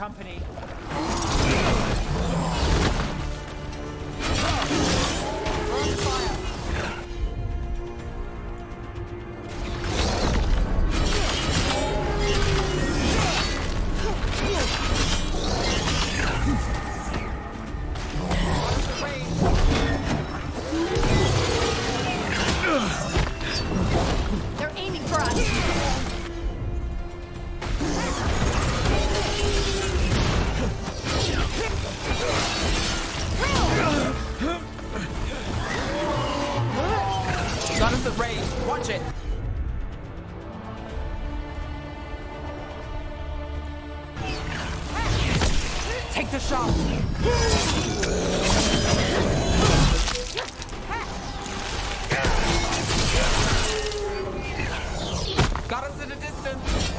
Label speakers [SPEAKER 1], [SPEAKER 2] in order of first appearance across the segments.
[SPEAKER 1] company.
[SPEAKER 2] They're aiming for us.
[SPEAKER 1] Got us at range. Watch it. Take the shot. Got us at a distance.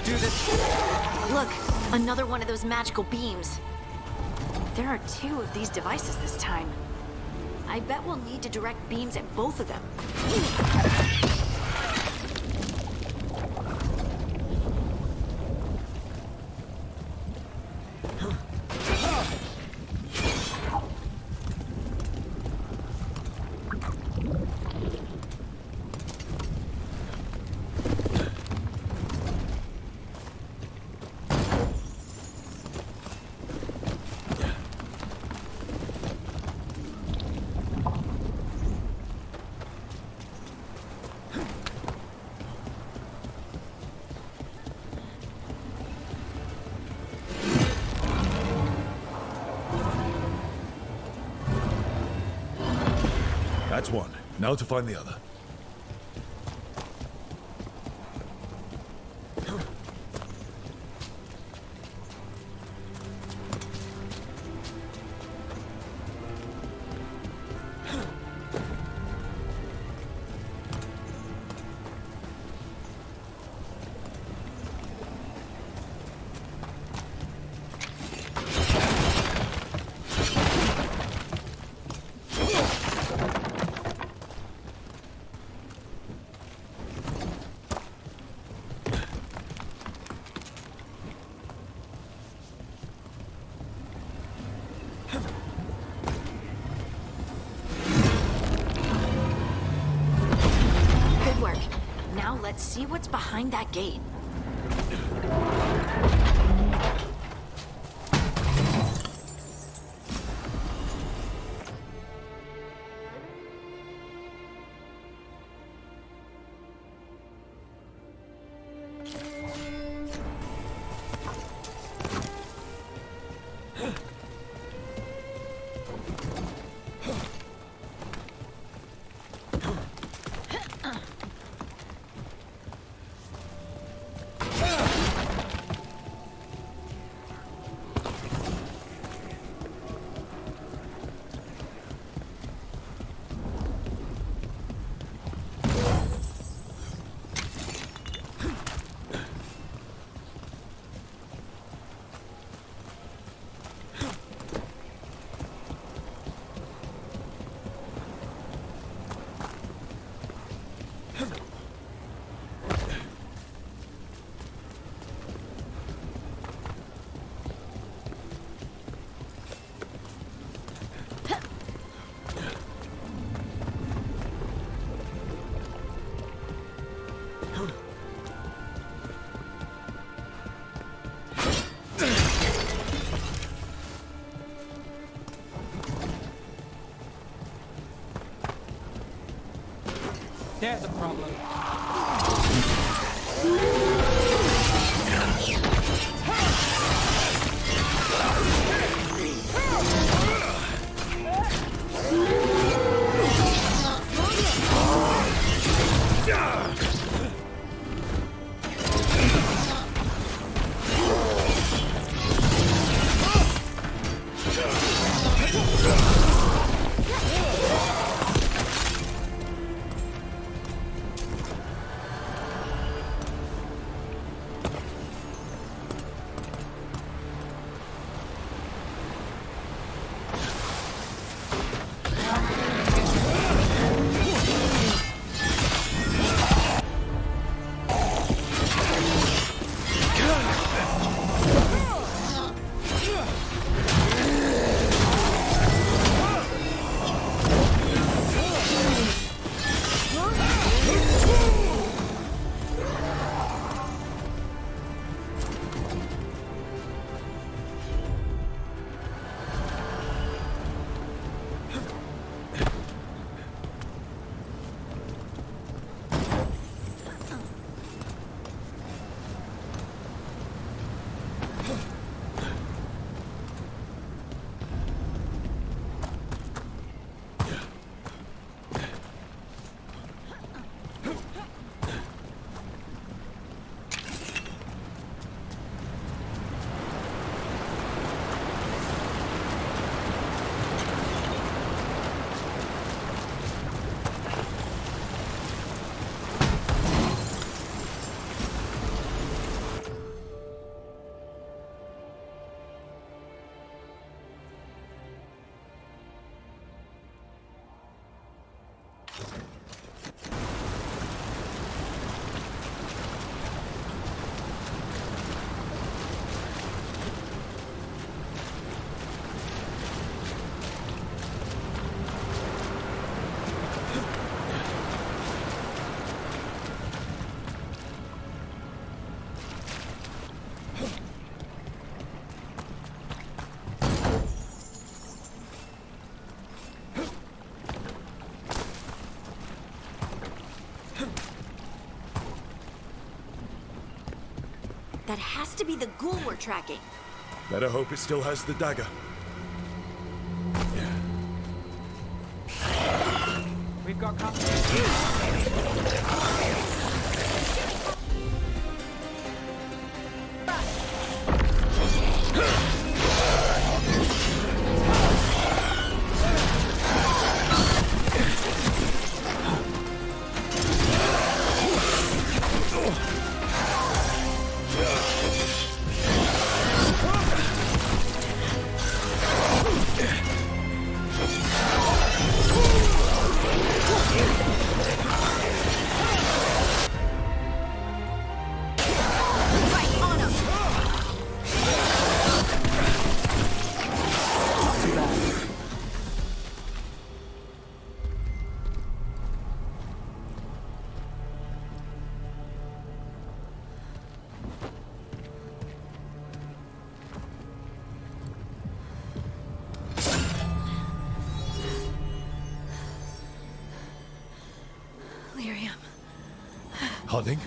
[SPEAKER 1] Do this.
[SPEAKER 2] Look, another one of those magical beams. There are 2 of these devices this time. I bet we'll need to direct beams at both of them.
[SPEAKER 3] That's one. Now to find the other.
[SPEAKER 2] Let's see what's behind that gate.
[SPEAKER 1] There's a problem.
[SPEAKER 2] That has to be the ghoul we're tracking.
[SPEAKER 3] Better hope it still has the dagger.
[SPEAKER 1] We've got company.
[SPEAKER 3] Harding?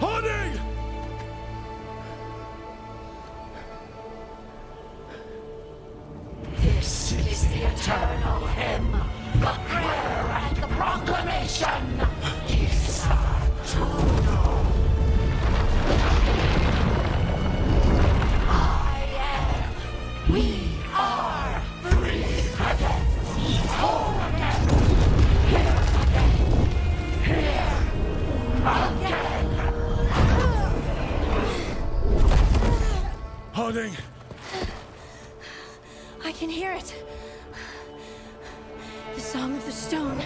[SPEAKER 3] Harding!
[SPEAKER 4] This is the eternal hymn, the prayer and the proclamation. Isa Tudo. We are free again, whole again, here again.
[SPEAKER 3] Harding!
[SPEAKER 2] I can hear it. The Song of the Stone.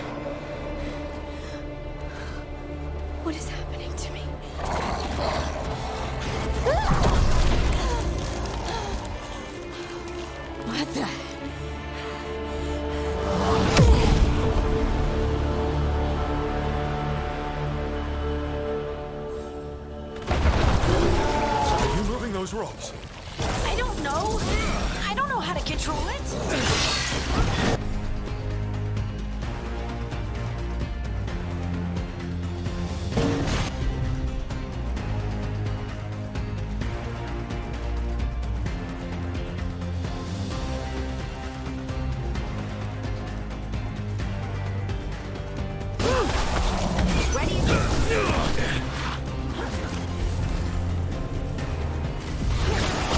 [SPEAKER 2] What is happening to me? What the?
[SPEAKER 3] Are you moving those rocks?
[SPEAKER 2] I don't know. I don't know how to control it.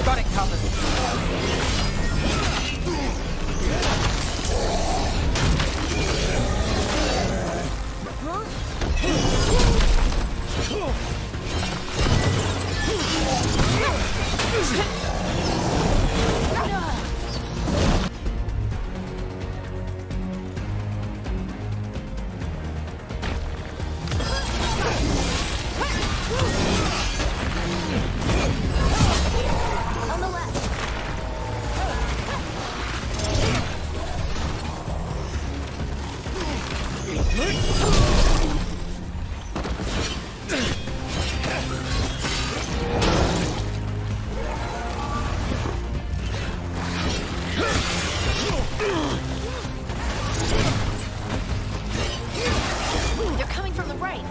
[SPEAKER 1] Got it covered.
[SPEAKER 2] They're coming from the right.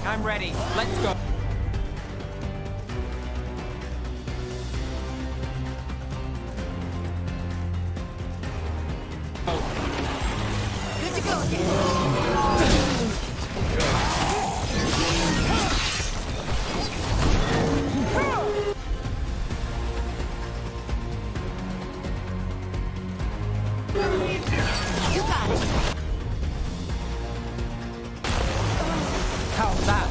[SPEAKER 1] I'm ready. Let's go.
[SPEAKER 2] Good to go again. You got it.
[SPEAKER 1] How's that?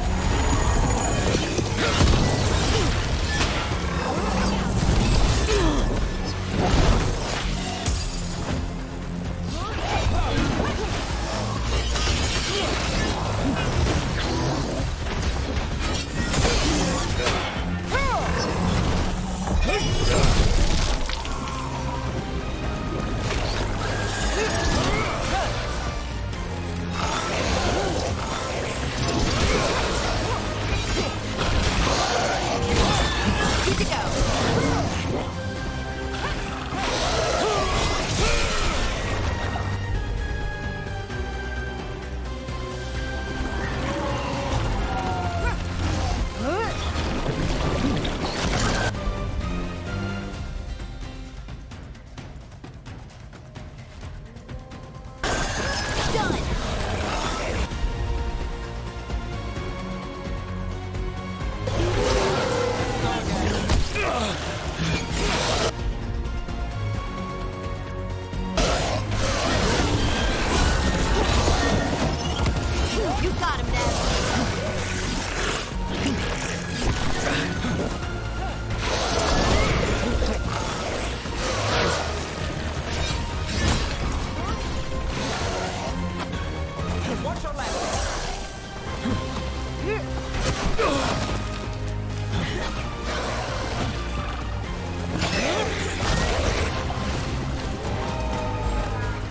[SPEAKER 2] Good to go. Done. You got him, Ned.
[SPEAKER 1] Watch your left.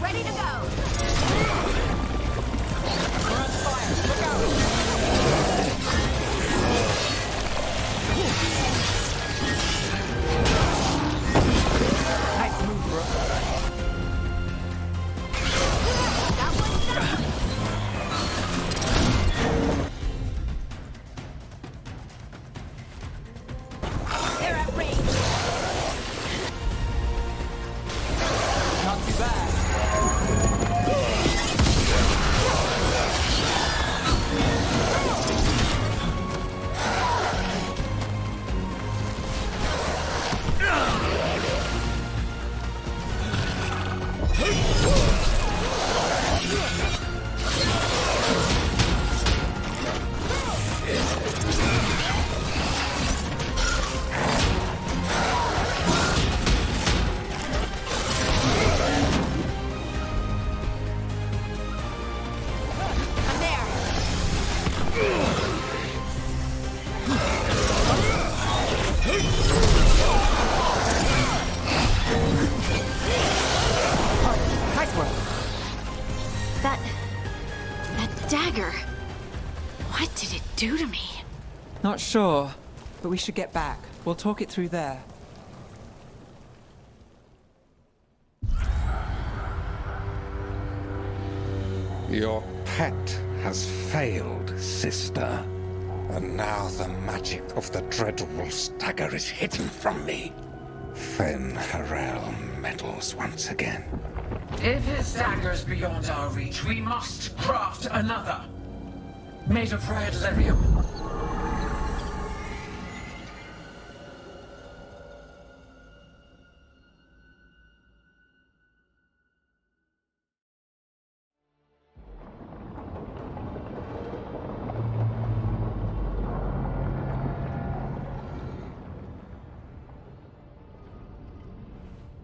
[SPEAKER 2] Ready to go.
[SPEAKER 1] We're on fire. Look out. Nice move, bro.
[SPEAKER 2] That one's done. They're at range.
[SPEAKER 1] Not too bad.
[SPEAKER 2] I'm there.
[SPEAKER 1] Nice work.
[SPEAKER 2] That dagger. What did it do to me?
[SPEAKER 1] Not sure, but we should get back. We'll talk it through there.
[SPEAKER 5] Your pet has failed, sister. And now the magic of the dreadful stagger is hidden from me. Fen Harel meddles once again.
[SPEAKER 4] If his dagger's beyond our reach, we must craft another. Made of red lyrium.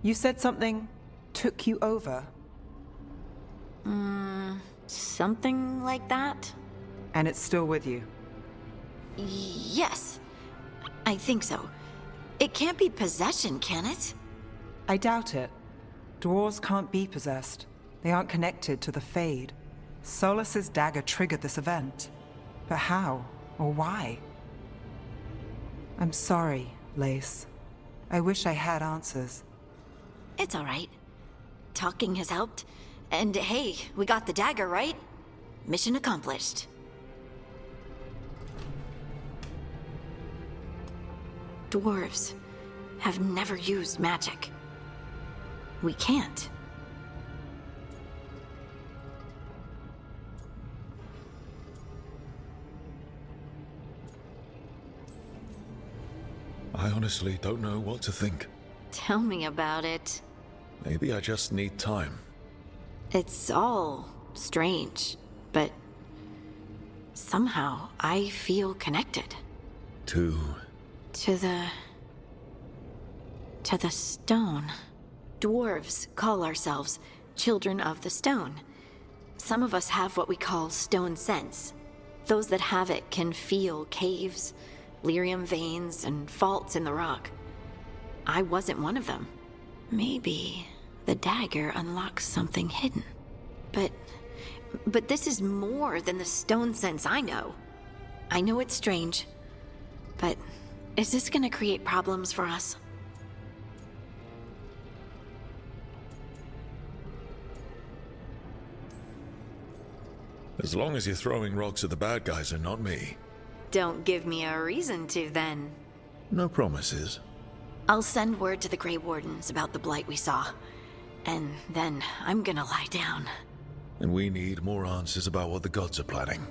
[SPEAKER 1] You said something took you over,
[SPEAKER 2] Something like that?
[SPEAKER 1] and it's still with you.
[SPEAKER 2] Yes. I think so. It can't be possession, can it?
[SPEAKER 1] I doubt it. Dwarves can't be possessed. They aren't connected to the Fade. Solus's dagger triggered this event. But how? Or why? I'm sorry, Lace. I wish I had answers.
[SPEAKER 2] It's all right. Talking has helped. And hey, we got the dagger, right? Mission accomplished. Dwarves have never used magic. We can't.
[SPEAKER 3] I honestly don't know what to think.
[SPEAKER 2] Tell me about it.
[SPEAKER 3] Maybe I just need time.
[SPEAKER 2] It's all strange, but somehow I feel connected.
[SPEAKER 3] To
[SPEAKER 2] To the stone. Dwarves call ourselves children of the stone. Some of us have what we call stone sense. Those that have it can feel caves, lyrium veins, and faults in the rock. I wasn't one of them. Maybe the dagger unlocks something hidden. But this is more than the stone sense I know. I know it's strange, but is this gonna create problems for us?
[SPEAKER 3] as long as you're throwing rocks at the bad guys and not me.
[SPEAKER 2] Don't give me a reason to, then.
[SPEAKER 3] No promises.
[SPEAKER 2] I'll send word to the Grey Wardens about the blight we saw. And then I'm gonna lie down.
[SPEAKER 3] And we need more answers about what the gods are planning.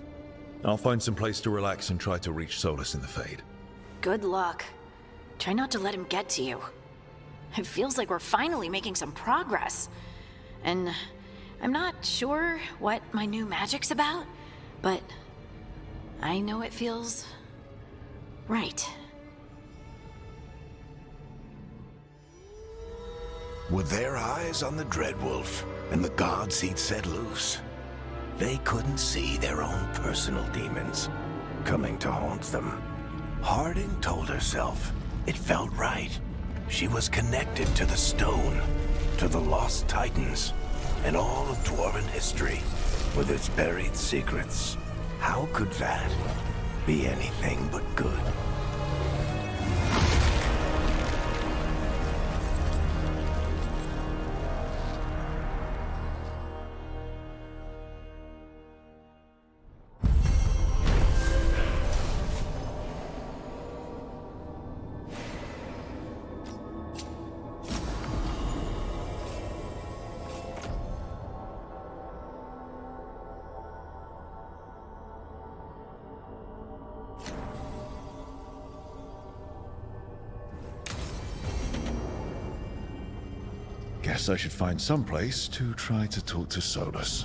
[SPEAKER 3] I'll find some place to relax and try to reach Solus in the Fade.
[SPEAKER 2] Good luck. Try not to let him get to you. It feels like we're finally making some progress. And I'm not sure what my new magic's about, but I know it feels right.
[SPEAKER 6] With their eyes on the Dreadwolf and the gods he'd set loose, they couldn't see their own personal demons coming to haunt them. Harding told herself it felt right. She was connected to the stone, to the lost titans, and all of Dwarven history, with its buried secrets. How could that be anything but good?
[SPEAKER 3] Guess I should find some place to try to talk to Solus.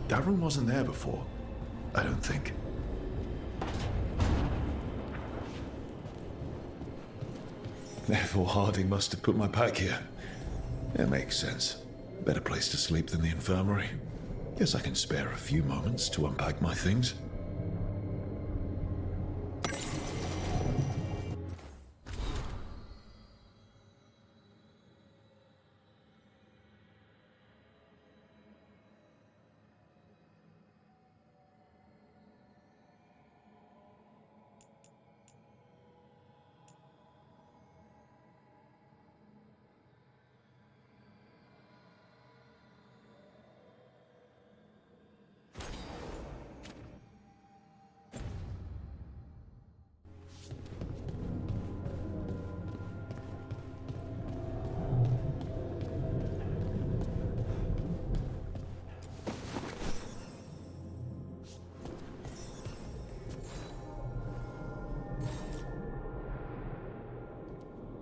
[SPEAKER 3] Darren wasn't there before. I don't think. Therefore, Harding must have put my pack here. It makes sense. Better place to sleep than the infirmary. Guess I can spare a few moments to unpack my things.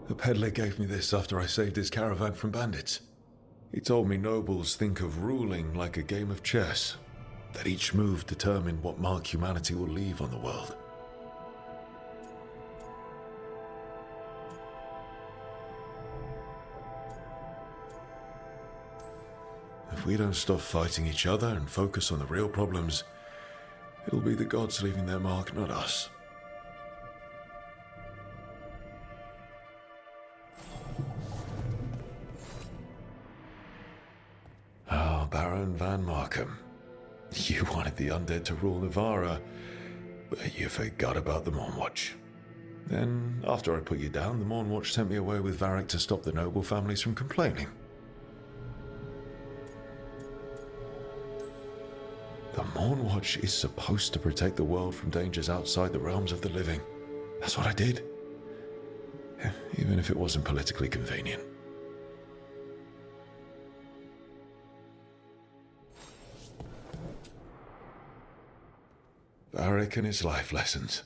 [SPEAKER 3] The peddler gave me this after I saved his caravan from bandits. He told me nobles think of ruling like a game of chess, that each move determined what mark humanity will leave on the world. If we don't stop fighting each other and focus on the real problems, it'll be the gods leaving their mark, not us. Baron Van Markham. You wanted the undead to rule Navarra, but you forgot about the Mournwatch. Then, after I put you down, the Mournwatch sent me away with Varric to stop the noble families from complaining. The Mournwatch is supposed to protect the world from dangers outside the realms of the living. That's what I did. Even if it wasn't politically convenient. Varric and his life lessons.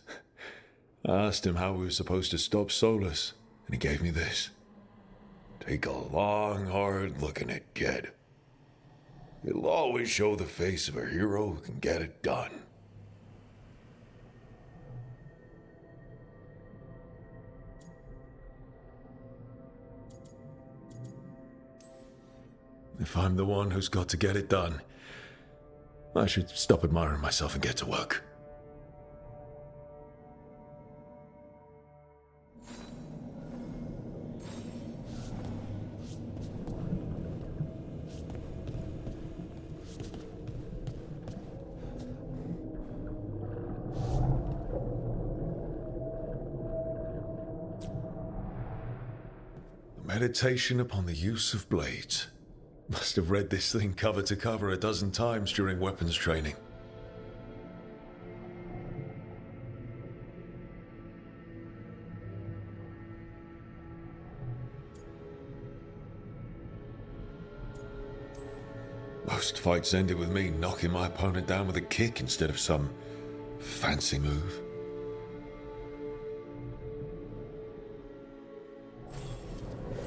[SPEAKER 3] I asked him how we were supposed to stop Solus, and he gave me this. Take a long, hard look at it, kid. It'll always show the face of a hero who can get it done. If I'm the one who's got to get it done, I should stop admiring myself and get to work. Meditation upon the use of blades. Must have read this thing cover to cover a dozen times during weapons training. Most fights ended with me knocking my opponent down with a kick instead of some fancy move.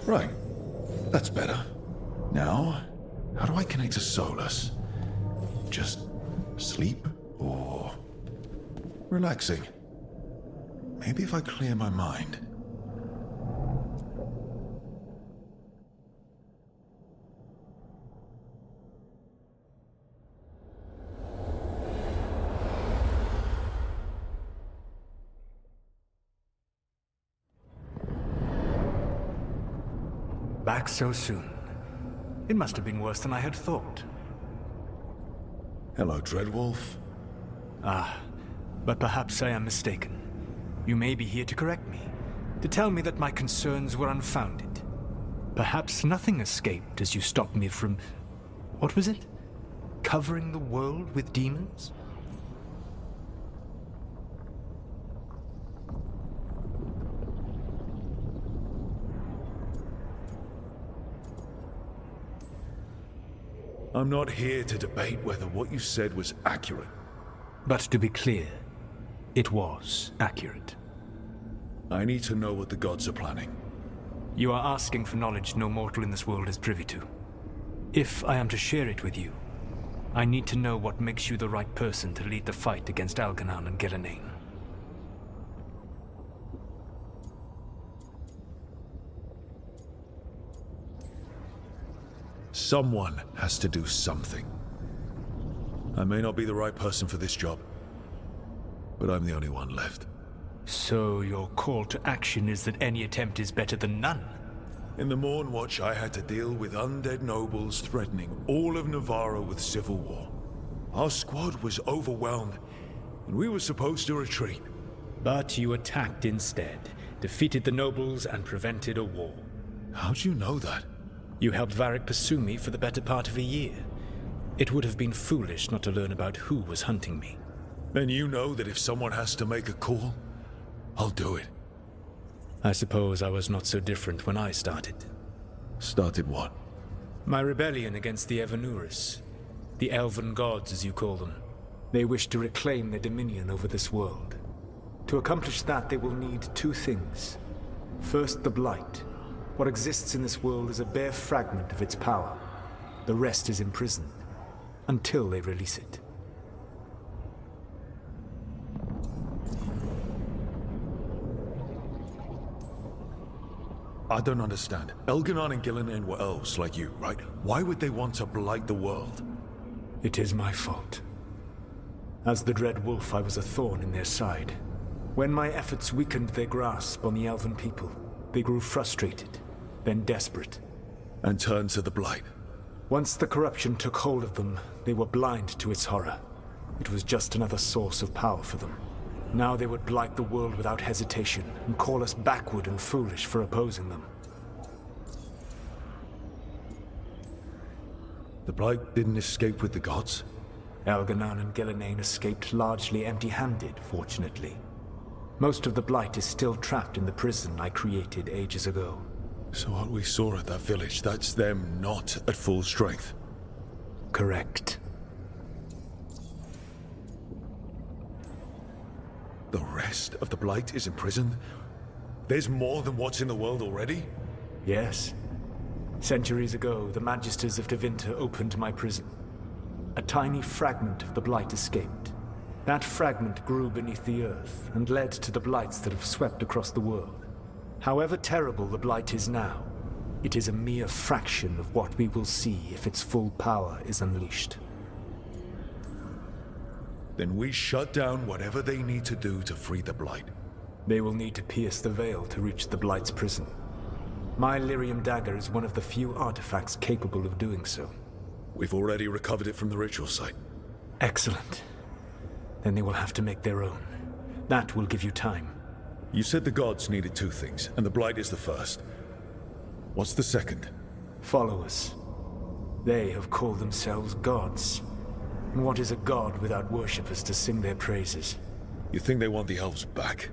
[SPEAKER 3] Right, that's better. Now, how do I connect to Solus? Just sleep or relaxing? Maybe if I clear my mind.
[SPEAKER 7] Back so soon. It must have been worse than I had thought.
[SPEAKER 3] Hello, Dreadwolf.
[SPEAKER 7] Ah, but perhaps I am mistaken. You may be here to correct me, to tell me that my concerns were unfounded. Perhaps nothing escaped as you stopped me from... what was it? Covering the world with demons?
[SPEAKER 3] I'm not here to debate whether what you said was accurate.
[SPEAKER 7] But to be clear, it was accurate.
[SPEAKER 3] I need to know what the gods are planning.
[SPEAKER 7] You are asking for knowledge no mortal in this world is privy to. If I am to share it with you, I need to know what makes you the right person to lead the fight against Algernon and Gillenane.
[SPEAKER 3] Someone has to do something. I may not be the right person for this job, but I'm the only one left.
[SPEAKER 7] So your call to action is that any attempt is better than none?
[SPEAKER 3] In the Morn Watch, I had to deal with undead nobles threatening all of Navarro with civil war. Our squad was overwhelmed, and we were supposed to retreat.
[SPEAKER 7] But you attacked instead, defeated the nobles, and prevented a war.
[SPEAKER 3] How'd you know that?
[SPEAKER 7] You helped Varric pursue me for the better part of a year. It would have been foolish not to learn about who was hunting me.
[SPEAKER 3] Then you know that if someone has to make a call, I'll do it.
[SPEAKER 7] I suppose I was not so different when I started.
[SPEAKER 3] Started what?
[SPEAKER 7] My rebellion against the Evanuris. The Elven Gods, as you call them. They wish to reclaim their dominion over this world. To accomplish that, they will need two things. First, the Blight. What exists in this world is a bare fragment of its power. The rest is imprisoned, until they release it.
[SPEAKER 3] I don't understand. Elgernon and Gillenane were elves like you, right? Why would they want to blight the world?
[SPEAKER 7] It is my fault. As the Dread Wolf, I was a thorn in their side. When my efforts weakened their grasp on the Elven people, they grew frustrated, then desperate.
[SPEAKER 3] And turned to the blight.
[SPEAKER 7] Once the corruption took hold of them, they were blind to its horror. It was just another source of power for them. Now they would blight the world without hesitation, and call us backward and foolish for opposing them.
[SPEAKER 3] The blight didn't escape with the gods?
[SPEAKER 7] Algernon and Gillenane escaped largely empty-handed, fortunately. Most of the blight is still trapped in the prison I created ages ago.
[SPEAKER 3] So what we saw at that village, that's them not at full strength?
[SPEAKER 7] Correct.
[SPEAKER 3] The rest of the blight is imprisoned? There's more than what's in the world already?
[SPEAKER 7] Yes. Centuries ago, the Magisters of Tevinter opened my prison. A tiny fragment of the blight escaped. That fragment grew beneath the earth and led to the blights that have swept across the world. However terrible the blight is now, it is a mere fraction of what we will see if its full power is unleashed.
[SPEAKER 3] Then we shut down whatever they need to do to free the blight.
[SPEAKER 7] They will need to pierce the veil to reach the blight's prison. My Lyrium dagger is one of the few artifacts capable of doing so.
[SPEAKER 3] We've already recovered it from the ritual site.
[SPEAKER 7] Excellent. Then they will have to make their own. That will give you time.
[SPEAKER 3] You said the gods needed two things, and the blight is the first. What's the second?
[SPEAKER 7] Followers. They have called themselves gods. And what is a god without worshippers to sing their praises?
[SPEAKER 3] You think they want the elves back?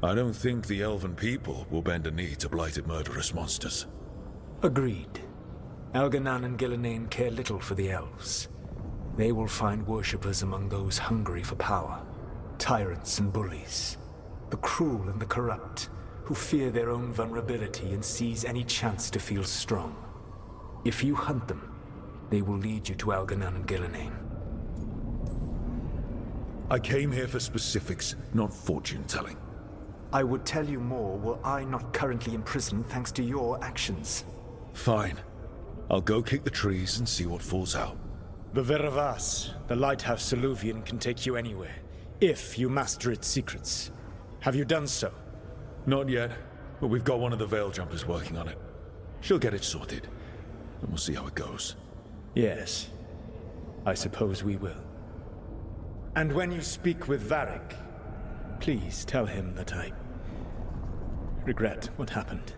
[SPEAKER 3] I don't think the elven people will bend a knee to blighted murderous monsters.
[SPEAKER 7] Agreed. Algernon and Gillenane care little for the elves. They will find worshippers among those hungry for power. Tyrants and bullies. The cruel and the corrupt, who fear their own vulnerability and seize any chance to feel strong. If you hunt them, they will lead you to Algernon and Gillenane.
[SPEAKER 3] I came here for specifics, not fortune-telling.
[SPEAKER 7] I would tell you more were I not currently in prison thanks to your actions.
[SPEAKER 3] Fine. I'll go kick the trees and see what falls out.
[SPEAKER 7] The Veravas, the lighthouse Soluvian, can take you anywhere, if you master its secrets. Have you done so?
[SPEAKER 3] Not yet, but we've got one of the Veil Jumpers working on it. She'll get it sorted, and we'll see how it goes.
[SPEAKER 7] Yes. I suppose we will. And when you speak with Varric, please tell him that I regret what happened.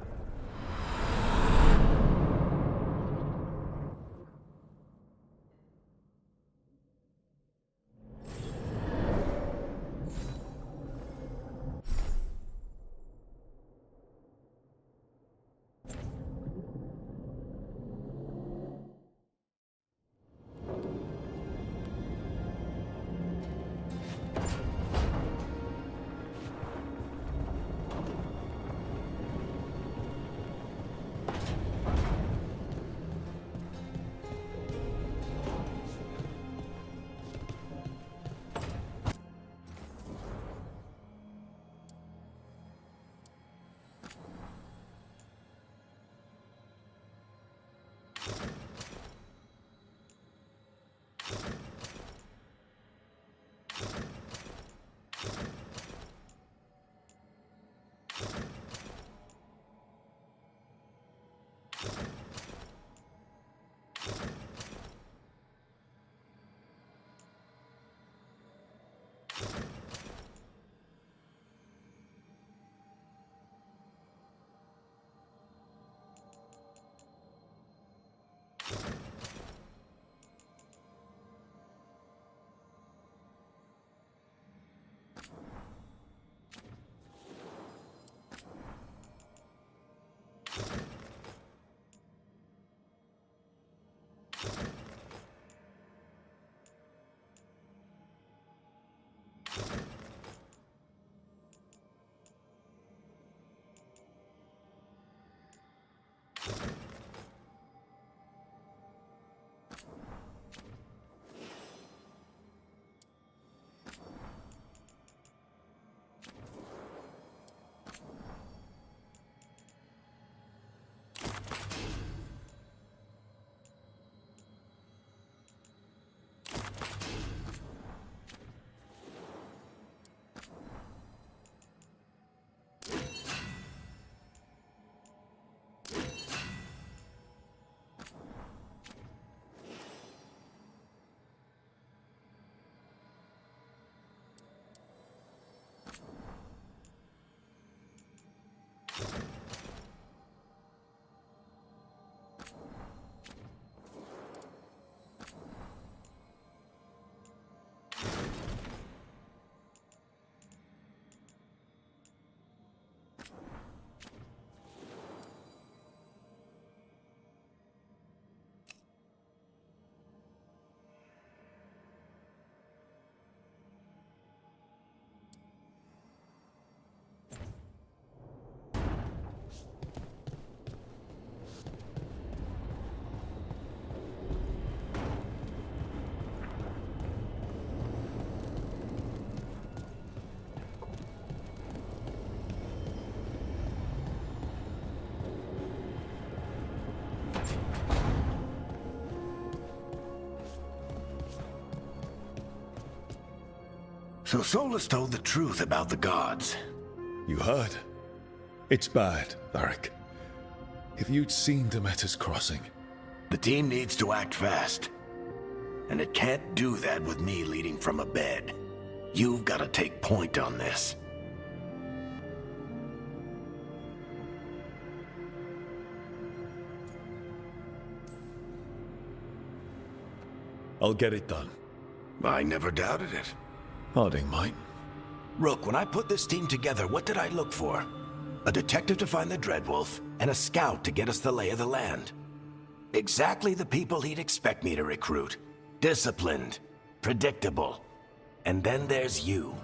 [SPEAKER 6] So Solus told the truth about the gods.
[SPEAKER 3] You heard? It's bad, Varric. If you'd seen Demeter's crossing...
[SPEAKER 6] The team needs to act fast. And it can't do that with me leading from a bed. You've got to take point on this.
[SPEAKER 3] I'll get it done.
[SPEAKER 6] I never doubted it.
[SPEAKER 3] Harding might.
[SPEAKER 6] Rook, when I put this team together, what did I look for? A detective to find the Dreadwolf, and a scout to get us the lay of the land. Exactly the people he'd expect me to recruit. Disciplined, predictable. And then there's you.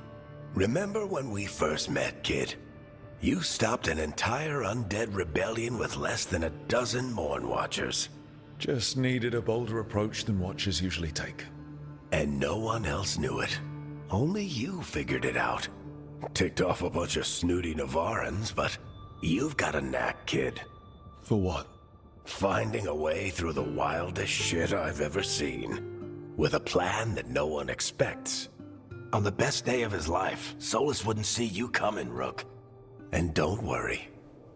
[SPEAKER 6] Remember when we first met, kid? You stopped an entire undead rebellion with less than a dozen Morn Watchers.
[SPEAKER 3] Just needed a bolder approach than Watchers usually take.
[SPEAKER 6] And no one else knew it. Only you figured it out. Ticked off a bunch of snooty Navarrans, but you've got a knack, kid.
[SPEAKER 3] For what?
[SPEAKER 6] Finding a way through the wildest shit I've ever seen. With a plan that no one expects. On the best day of his life, Solus wouldn't see you coming, Rook. And don't worry.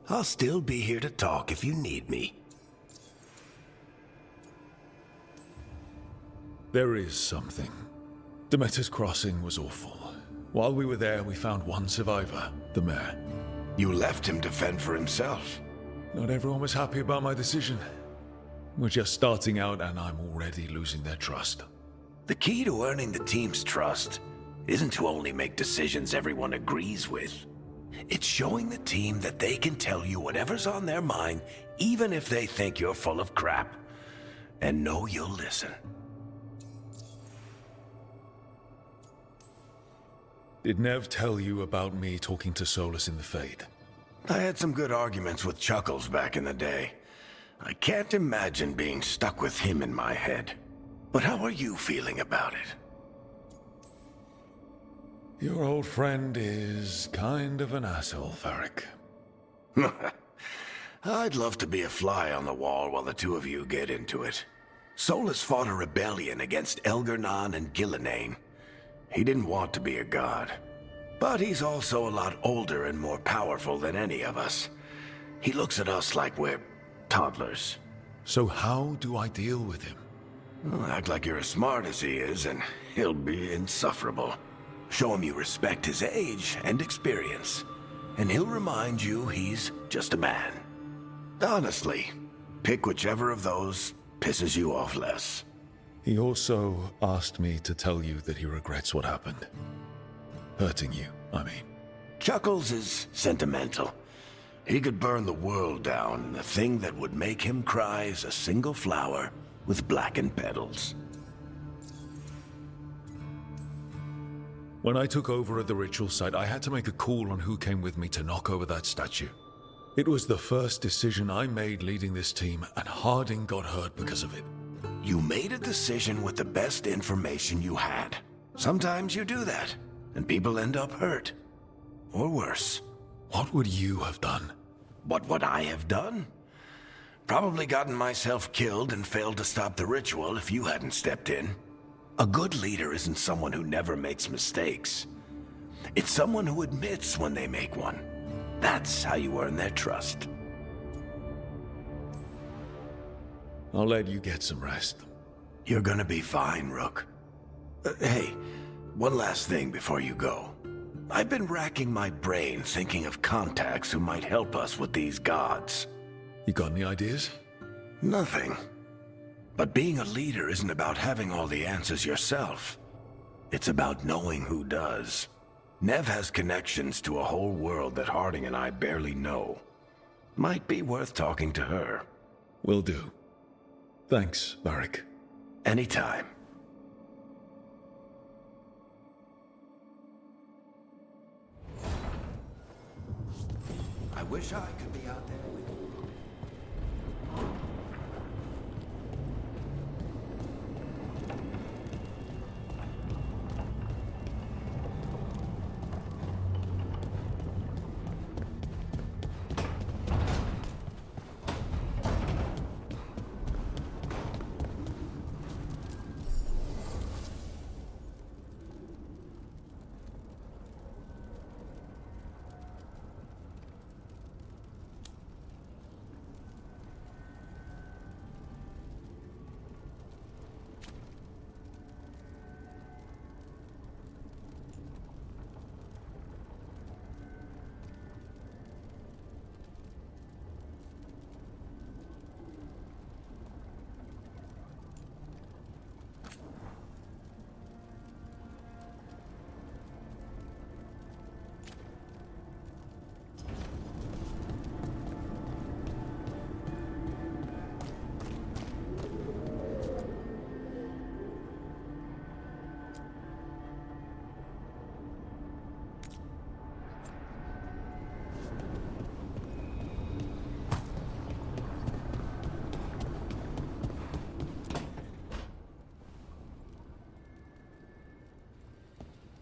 [SPEAKER 6] I'll still be here to talk if you need me.
[SPEAKER 3] There is something. Demeter's crossing was awful. While we were there, we found one survivor, the mayor.
[SPEAKER 6] You left him to fend for himself.
[SPEAKER 3] Not everyone was happy about my decision. We're just starting out and I'm already losing their trust.
[SPEAKER 6] The key to earning the team's trust isn't to only make decisions everyone agrees with. It's showing the team that they can tell you whatever's on their mind, even if they think you're full of crap. And know you'll listen.
[SPEAKER 3] Did Nev tell you about me talking to Solus in the Fade?
[SPEAKER 6] I had some good arguments with Chuckles back in the day. I can't imagine being stuck with him in my head. But how are you feeling about it?
[SPEAKER 3] Your old friend is kind of an asshole, Varric.
[SPEAKER 6] I'd love to be a fly on the wall while the two of you get into it. Solus fought a rebellion against Elgernon and Gillenane. He didn't want to be a god. But he's also a lot older and more powerful than any of us. He looks at us like we're toddlers.
[SPEAKER 3] So how do I deal with him?
[SPEAKER 6] Well, act like you're as smart as he is, and he'll be insufferable. Show him you respect his age and experience, and he'll remind you he's just a man. Honestly, pick whichever of those pisses you off less.
[SPEAKER 3] He also asked me to tell you that he regrets what happened. Hurting you, I mean.
[SPEAKER 6] Chuckles is sentimental. He could burn the world down, and the thing that would make him cry is a single flower with blackened petals.
[SPEAKER 3] When I took over at the ritual site, I had to make a call on who came with me to knock over that statue. It was the first decision I made leading this team, and Harding got hurt because of it.
[SPEAKER 6] You made a decision with the best information you had. Sometimes you do that, and people end up hurt. Or worse.
[SPEAKER 3] What would you have done?
[SPEAKER 6] What would I have done? Probably gotten myself killed and failed to stop the ritual if you hadn't stepped in. A good leader isn't someone who never makes mistakes. It's someone who admits when they make one. That's how you earn their trust.
[SPEAKER 3] I'll let you get some rest.
[SPEAKER 6] You're gonna be fine, Rook. Hey, one last thing before you go. I've been racking my brain thinking of contacts who might help us with these gods.
[SPEAKER 3] You got any ideas?
[SPEAKER 6] Nothing. But being a leader isn't about having all the answers yourself. It's about knowing who does. Nev has connections to a whole world that Harding and I barely know. Might be worth talking to her.
[SPEAKER 3] Will do. Thanks, Varric.
[SPEAKER 6] Anytime. I wish I could be out there with you.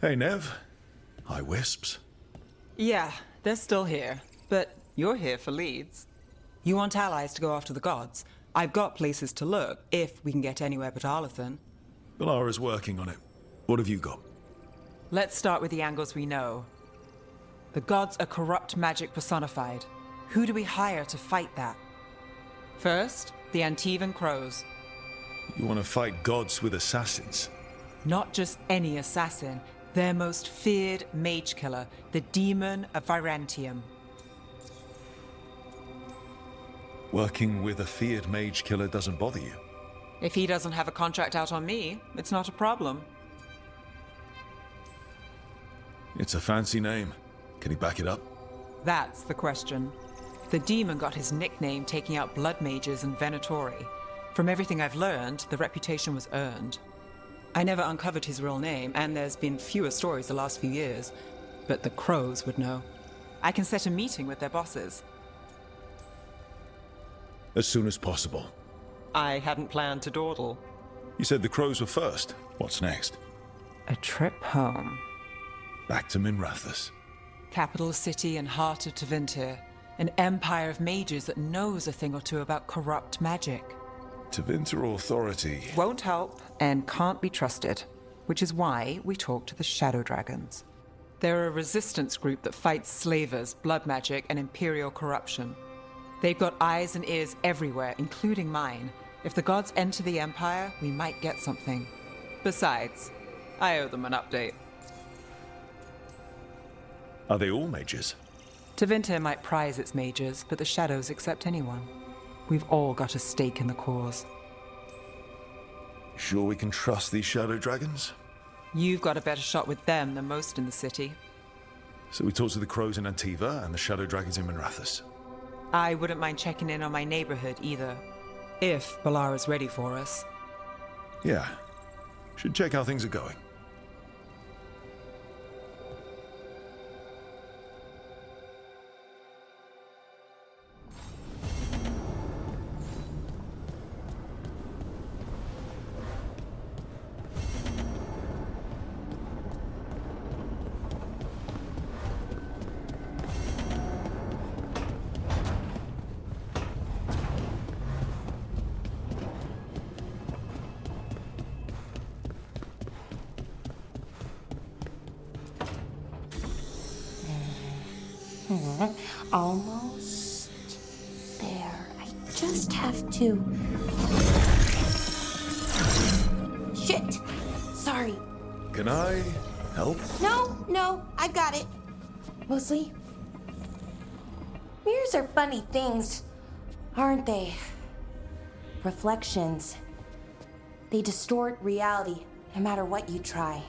[SPEAKER 3] Hey, Nev. Hi, Wisps.
[SPEAKER 1] Yeah, they're still here, but you're here for leads. You want allies to go after the gods? I've got places to look, if we can get anywhere but Arlathan.
[SPEAKER 3] Valara's working on it. What have you got?
[SPEAKER 1] Let's start with the angles we know. The gods are corrupt magic personified. Who do we hire to fight that? First, the Antivan Crows.
[SPEAKER 3] You want to fight gods with assassins?
[SPEAKER 1] Not just any assassin, their most feared mage killer, the Demon of Virantium.
[SPEAKER 3] Working with a feared mage killer doesn't bother you?
[SPEAKER 1] If he doesn't have a contract out on me, it's not a problem.
[SPEAKER 3] It's a fancy name. Can he back it up?
[SPEAKER 1] That's the question. The demon got his nickname taking out blood mages and Venatori. From everything I've learned, the reputation was earned. I never uncovered his real name, and there's been fewer stories the last few years, but the Crows would know. I can set a meeting with their bosses.
[SPEAKER 3] As soon as possible.
[SPEAKER 1] I hadn't planned to dawdle.
[SPEAKER 3] You said the Crows were first. What's next?
[SPEAKER 1] A trip home.
[SPEAKER 3] Back to Minrathous.
[SPEAKER 1] Capital city and heart of Tevinter. An empire of mages that knows a thing or two about corrupt magic.
[SPEAKER 3] Tevinter Authority.
[SPEAKER 1] Won't help and can't be trusted, which is why we talk to the Shadow Dragons. They're a resistance group that fights slavers, blood magic, and imperial corruption. They've got eyes and ears everywhere, including mine. If the gods enter the Empire, we might get something. Besides, I owe them an update.
[SPEAKER 3] Are they all mages?
[SPEAKER 1] Tevinter might prize its mages, but the Shadows accept anyone. We've all got a stake in the cause.
[SPEAKER 3] Sure we can trust these Shadow Dragons?
[SPEAKER 1] You've got a better shot with them than most in the city.
[SPEAKER 3] So we talk to the Crows in Antiva and the Shadow Dragons in Minrathous.
[SPEAKER 1] I wouldn't mind checking in on my neighborhood either. If Balara's ready for us.
[SPEAKER 3] Yeah. Should check how things are going.
[SPEAKER 8] Almost there. I just have to... Shit! Sorry.
[SPEAKER 3] Can I help?
[SPEAKER 8] No, I've got it. Mostly. Mirrors are funny things, aren't they? Reflections. They distort reality, no matter what you try.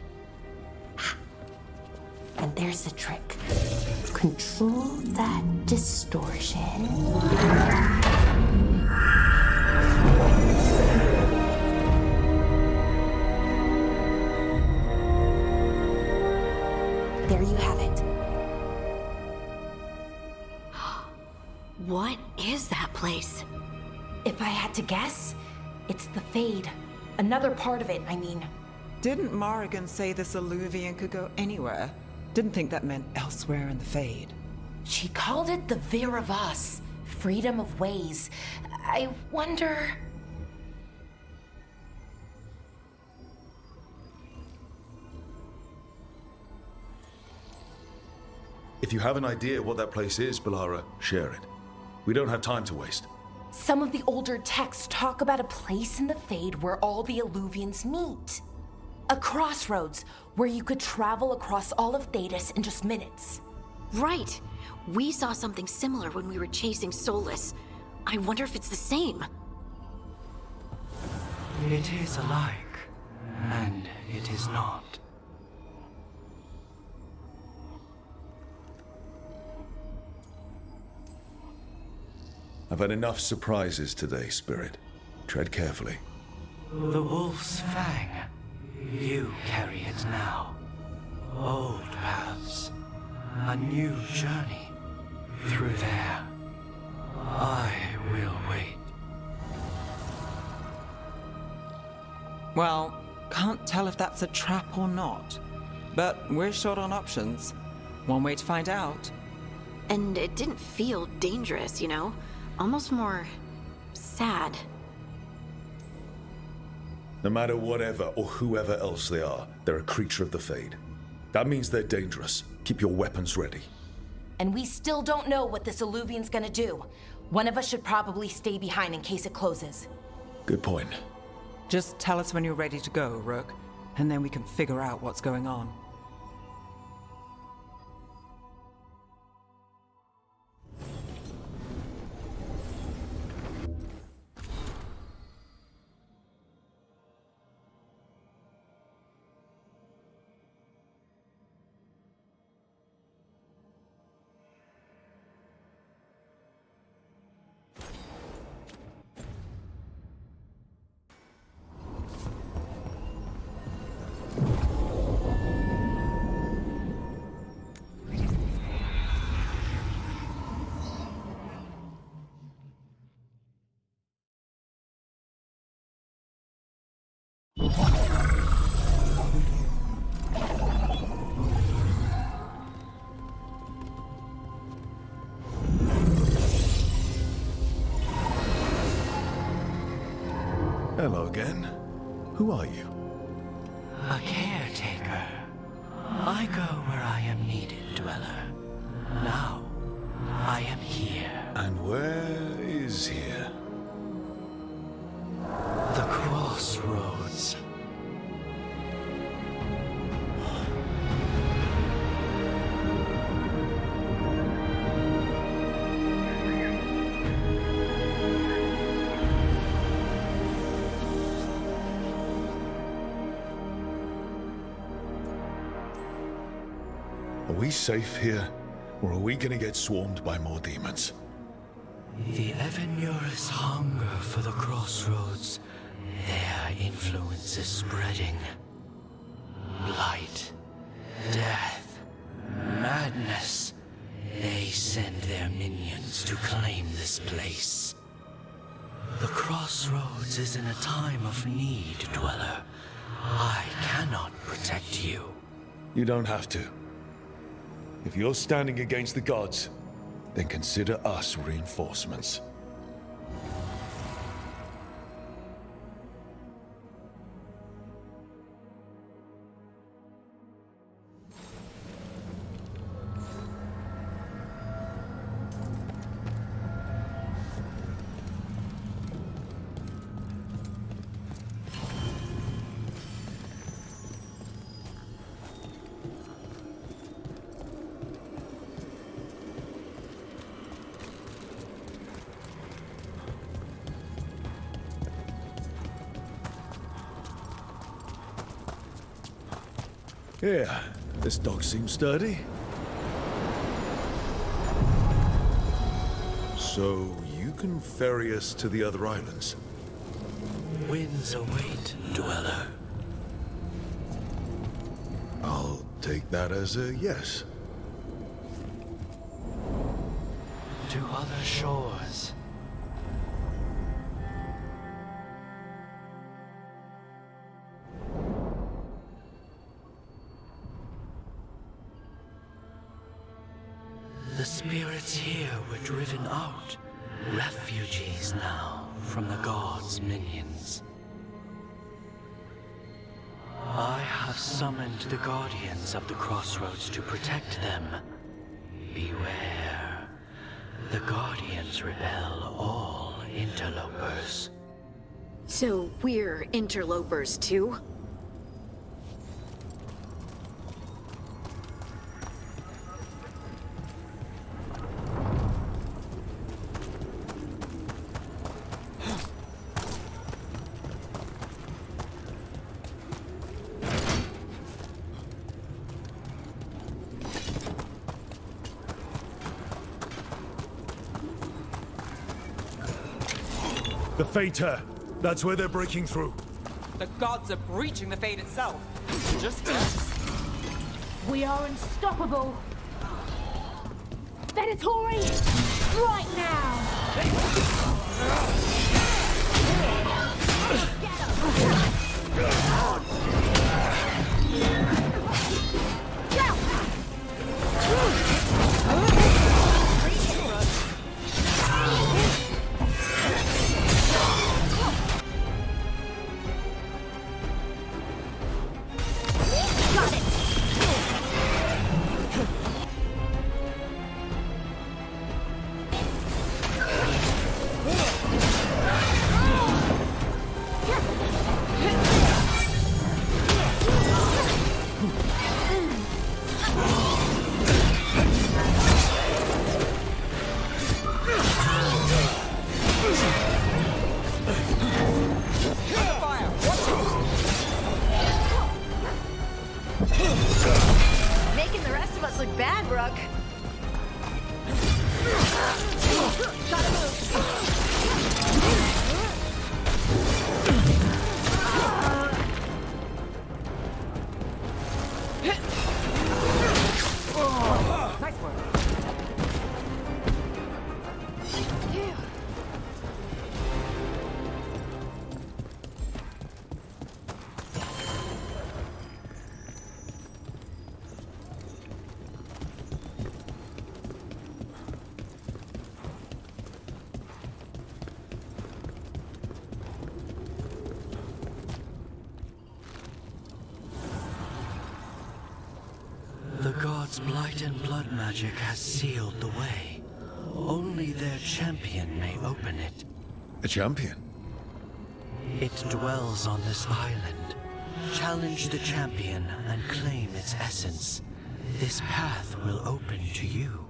[SPEAKER 8] And there's the trick. Control that distortion. There you have it.
[SPEAKER 2] What is that place?
[SPEAKER 8] If I had to guess, it's the Fade. Another part of it, I mean.
[SPEAKER 1] Didn't Morrigan say this Alluvian could go anywhere? Didn't think that meant elsewhere in the Fade.
[SPEAKER 8] She called it the Vir of Us, freedom of ways. I wonder...
[SPEAKER 3] If you have an idea what that place is, Balara, share it. We don't have time to waste.
[SPEAKER 8] Some of the older texts talk about a place in the Fade where all the Alluvians meet. A crossroads where you could travel across all of Thedas in just minutes.
[SPEAKER 2] Right. We saw something similar when we were chasing Solus. I wonder if it's the same.
[SPEAKER 7] It is alike, and it is not.
[SPEAKER 3] I've had enough surprises today, Spirit. Tread carefully.
[SPEAKER 7] The Wolf's Fang. You carry it now. Old paths. A new journey. Through there. I will wait.
[SPEAKER 1] Well, can't tell if that's a trap or not. But we're short on options. One way to find out.
[SPEAKER 2] And it didn't feel dangerous, you know? Almost more sad.
[SPEAKER 3] No matter whatever or whoever else they are, they're a creature of the Fade. That means they're dangerous. Keep your weapons ready.
[SPEAKER 8] And we still don't know what this Alluvian's gonna do. One of us should probably stay behind in case it closes.
[SPEAKER 3] Good point.
[SPEAKER 1] Just tell us when you're ready to go, Rook, and then we can figure out what's going on.
[SPEAKER 3] Hello again. Who are you?
[SPEAKER 9] A caretaker. I go where I am needed, Dweller. Now, I am here.
[SPEAKER 3] And where is here?
[SPEAKER 9] The crossroads.
[SPEAKER 3] Are we safe here, or are we gonna get swarmed by more demons?
[SPEAKER 9] The Evanurus hunger for the crossroads. Their influence is spreading. Blight, death, madness. They send their minions to claim this place. The crossroads is in a time of need, Dweller. I cannot protect you.
[SPEAKER 3] You don't have to. If you're standing against the gods, then consider us reinforcements. Yeah, this dog seems sturdy. So, you can ferry us to the other islands?
[SPEAKER 9] Winds await, Dweller.
[SPEAKER 3] I'll take that as a yes.
[SPEAKER 9] To other shores. The spirits here were driven out, refugees now from the gods' minions. I have summoned the guardians of the crossroads to protect them. Beware. The guardians repel all interlopers.
[SPEAKER 2] So we're interlopers too?
[SPEAKER 3] The Fater! That's where they're breaking through.
[SPEAKER 1] The gods are breaching the Fade itself. Just guess.
[SPEAKER 10] We are unstoppable. Venatori, right now!
[SPEAKER 9] Blight and blood magic has sealed the way. Only their champion may open it.
[SPEAKER 3] A champion?
[SPEAKER 9] It dwells on this island. Challenge the champion and claim its essence. This path will open to you.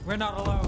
[SPEAKER 1] We're not alone.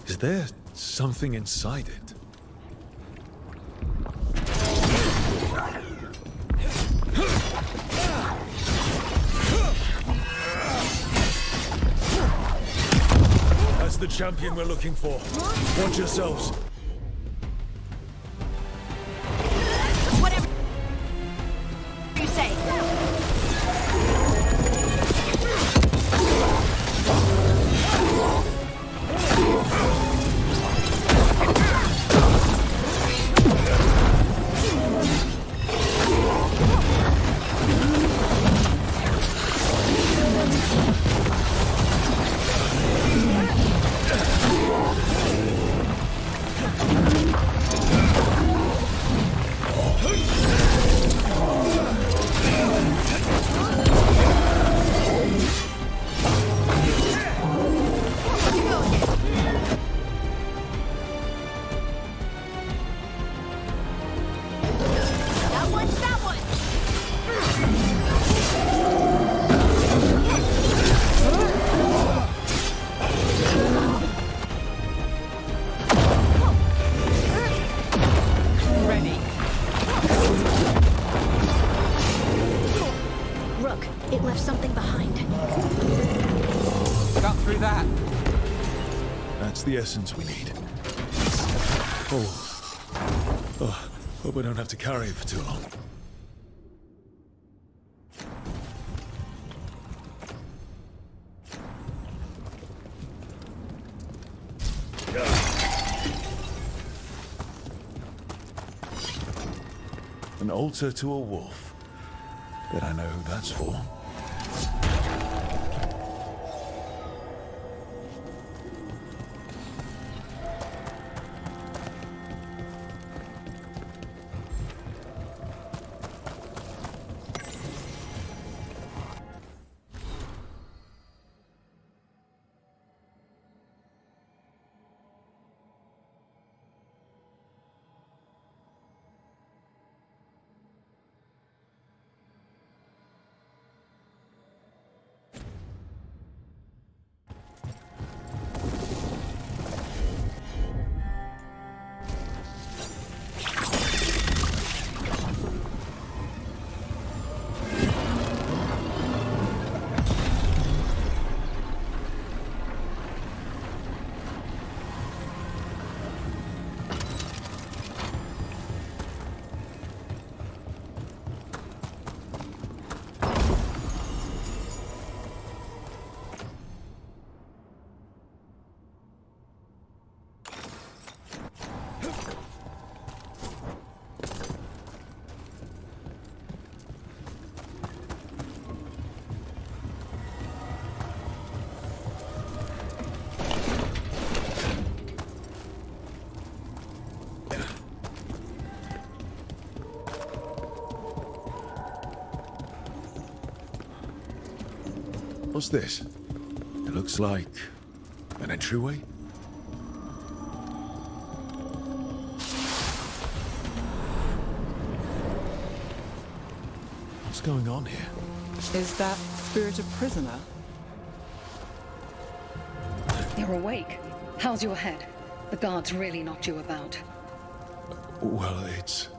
[SPEAKER 3] Is there something inside it? That's the champion we're looking for. Watch yourselves.
[SPEAKER 10] Whatever you say. It left something behind.
[SPEAKER 1] Got through that.
[SPEAKER 3] That's the essence we need. Oh, hope I don't have to carry it for too long. An altar to a wolf. Bet I know who that's for. What's this? It looks like an entryway? What's going on here?
[SPEAKER 1] Is that spirit a prisoner?
[SPEAKER 11] You're awake. How's your head? The guards really knocked you about.
[SPEAKER 3] Well, it's...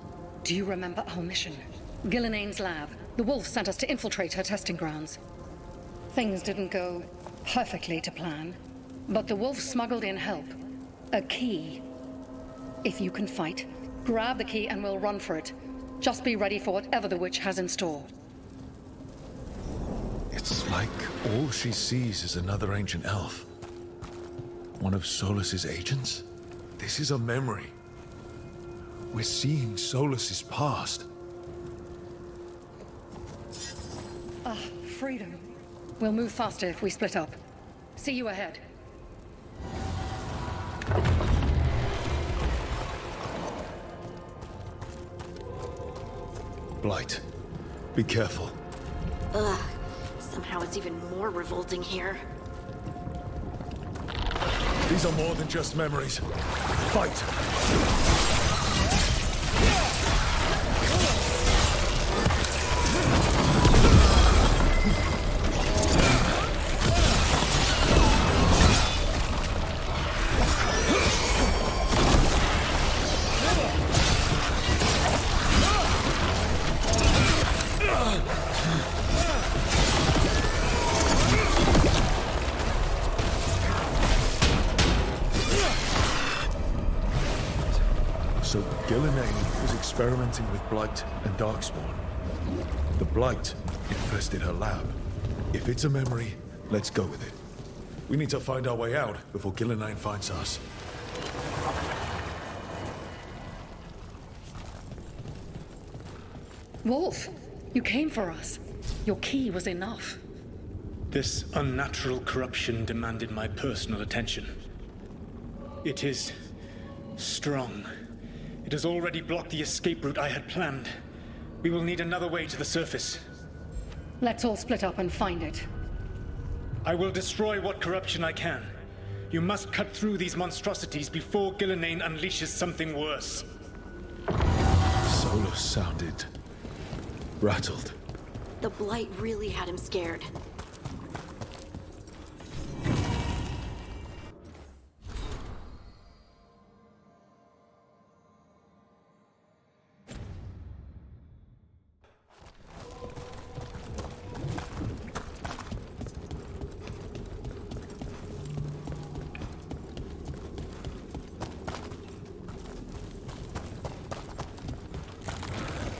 [SPEAKER 11] Do you remember our mission? Gillinane's lab. The wolf sent us to infiltrate her testing grounds. Things didn't go perfectly to plan, but the wolf smuggled in help. A key. If you can fight, grab the key and we'll run for it. Just be ready for whatever the witch has in store.
[SPEAKER 3] It's like all she sees is another ancient elf. One of Solus's agents? This is a memory. We're seeing Solus's past.
[SPEAKER 11] Freedom. We'll move faster if we split up. See you ahead.
[SPEAKER 3] Blight, be careful.
[SPEAKER 2] Ugh. Somehow it's even more revolting here.
[SPEAKER 3] These are more than just memories. Fight! So Gillinane was experimenting with Blight and Darkspawn. The Blight infested her lab. If it's a memory, let's go with it. We need to find our way out before Gillinane finds us.
[SPEAKER 11] Wolf, you came for us. Your key was enough.
[SPEAKER 7] This unnatural corruption demanded my personal attention. It is strong. It has already blocked the escape route I had planned. We will need another way to the surface.
[SPEAKER 11] Let's all split up and find it.
[SPEAKER 7] I will destroy what corruption I can. You must cut through these monstrosities before Gillinane unleashes something worse.
[SPEAKER 3] Solus sounded rattled.
[SPEAKER 2] The Blight really had him scared.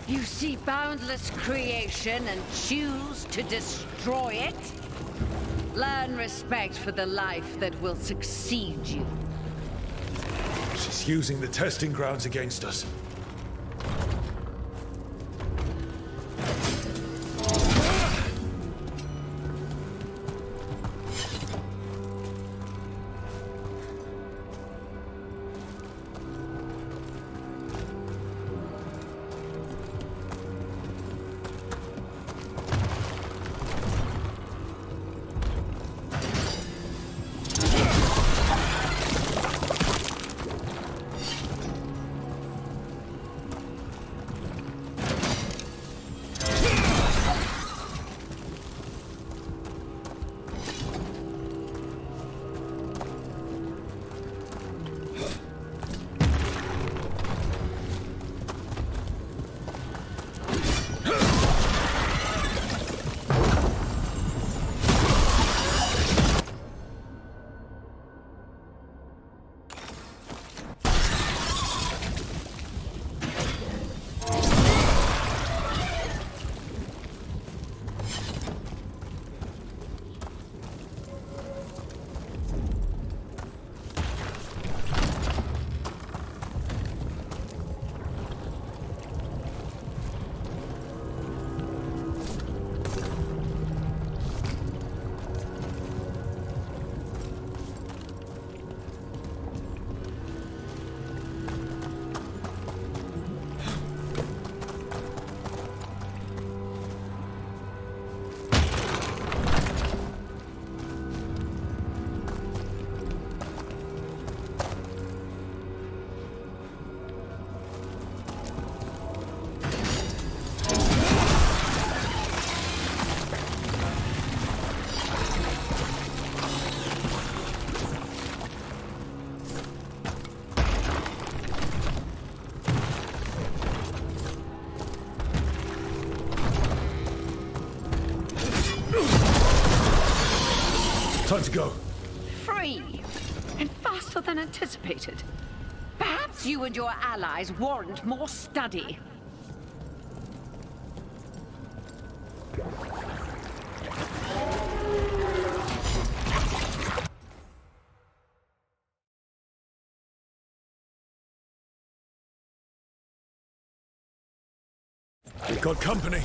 [SPEAKER 12] You see boundless creation and choose to destroy it? Learn respect for the life that will succeed you.
[SPEAKER 3] She's using the testing grounds against us. Time to go.
[SPEAKER 12] Free! And faster than anticipated. Perhaps you and your allies warrant more study.
[SPEAKER 3] We've got company.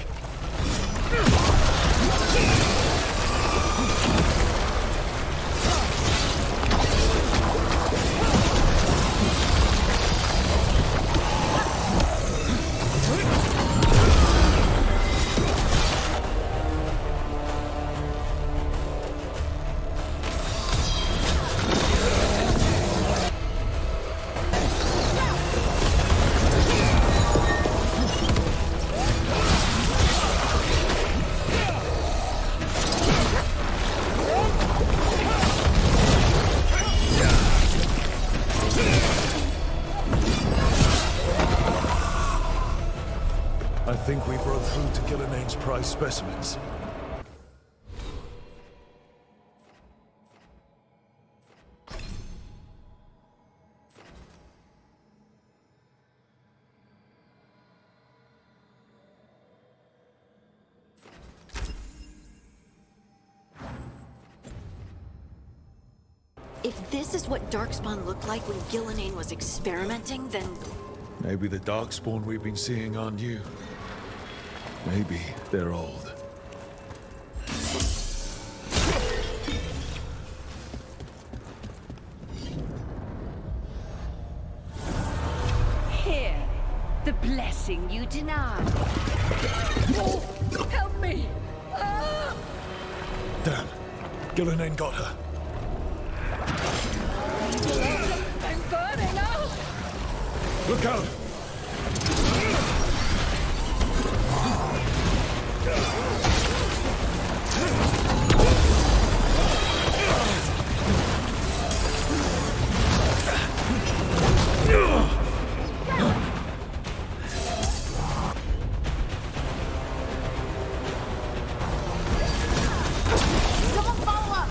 [SPEAKER 3] I think we broke through to Gillinane's prize specimens.
[SPEAKER 2] If this is what Darkspawn looked like when Gillinane was experimenting, then...
[SPEAKER 3] Maybe the Darkspawn we've been seeing aren't you. Maybe they're old.
[SPEAKER 12] Here, the blessing you denied. Oh, help me! Ah!
[SPEAKER 3] Damn. Gillinane got her.
[SPEAKER 12] I'm burning out!
[SPEAKER 3] Look out!
[SPEAKER 10] Someone follow up!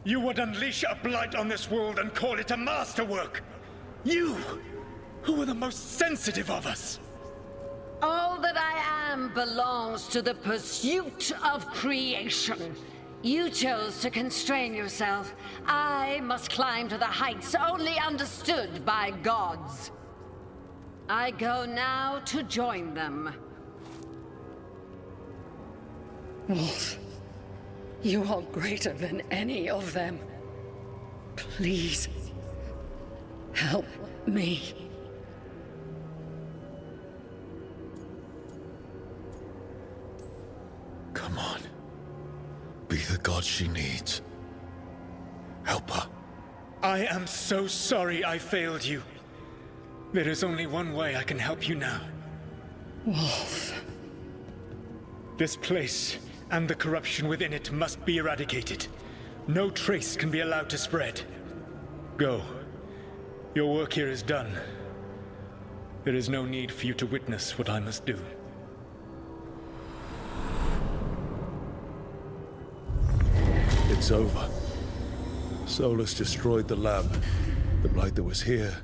[SPEAKER 13] You would unleash a blight on this world and call it a masterwork! You, who were the most sensitive of us!
[SPEAKER 12] All that I am belongs to the pursuit of creation. You chose to constrain yourself. I must climb to the heights only understood by gods. I go now to join them.
[SPEAKER 11] Wolf, you are greater than any of them. Please, help me.
[SPEAKER 3] Come on. Be the god she needs. Help her.
[SPEAKER 13] I am so sorry I failed you. There is only one way I can help you now.
[SPEAKER 11] Wolf.
[SPEAKER 13] This place and the corruption within it must be eradicated. No trace can be allowed to spread. Go. Your work here is done. There is no need for you to witness what I must do.
[SPEAKER 3] It's over. Solus destroyed the lab, the Blight that was here,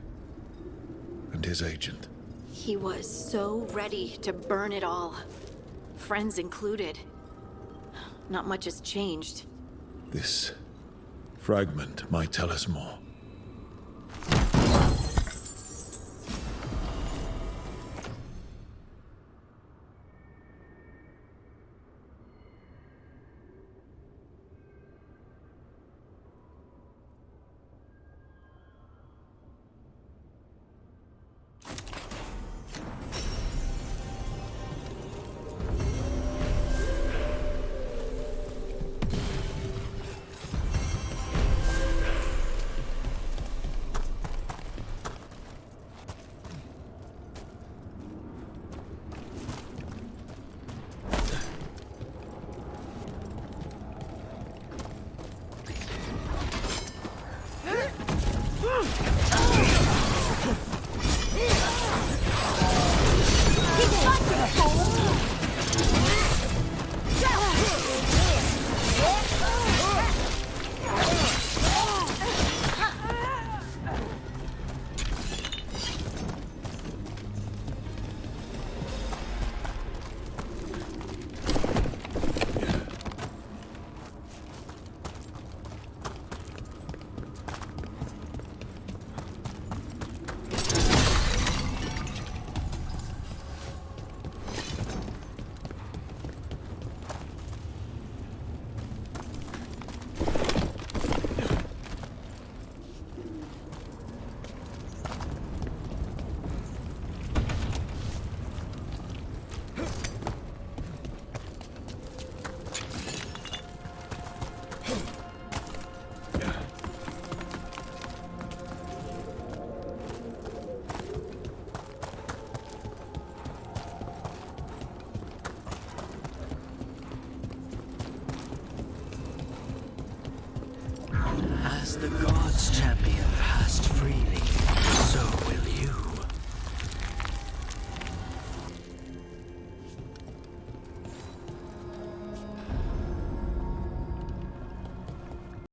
[SPEAKER 3] and his agent.
[SPEAKER 2] He was so ready to burn it all. Friends included. Not much has changed.
[SPEAKER 3] This fragment might tell us more.
[SPEAKER 9] As the gods' champion passed freely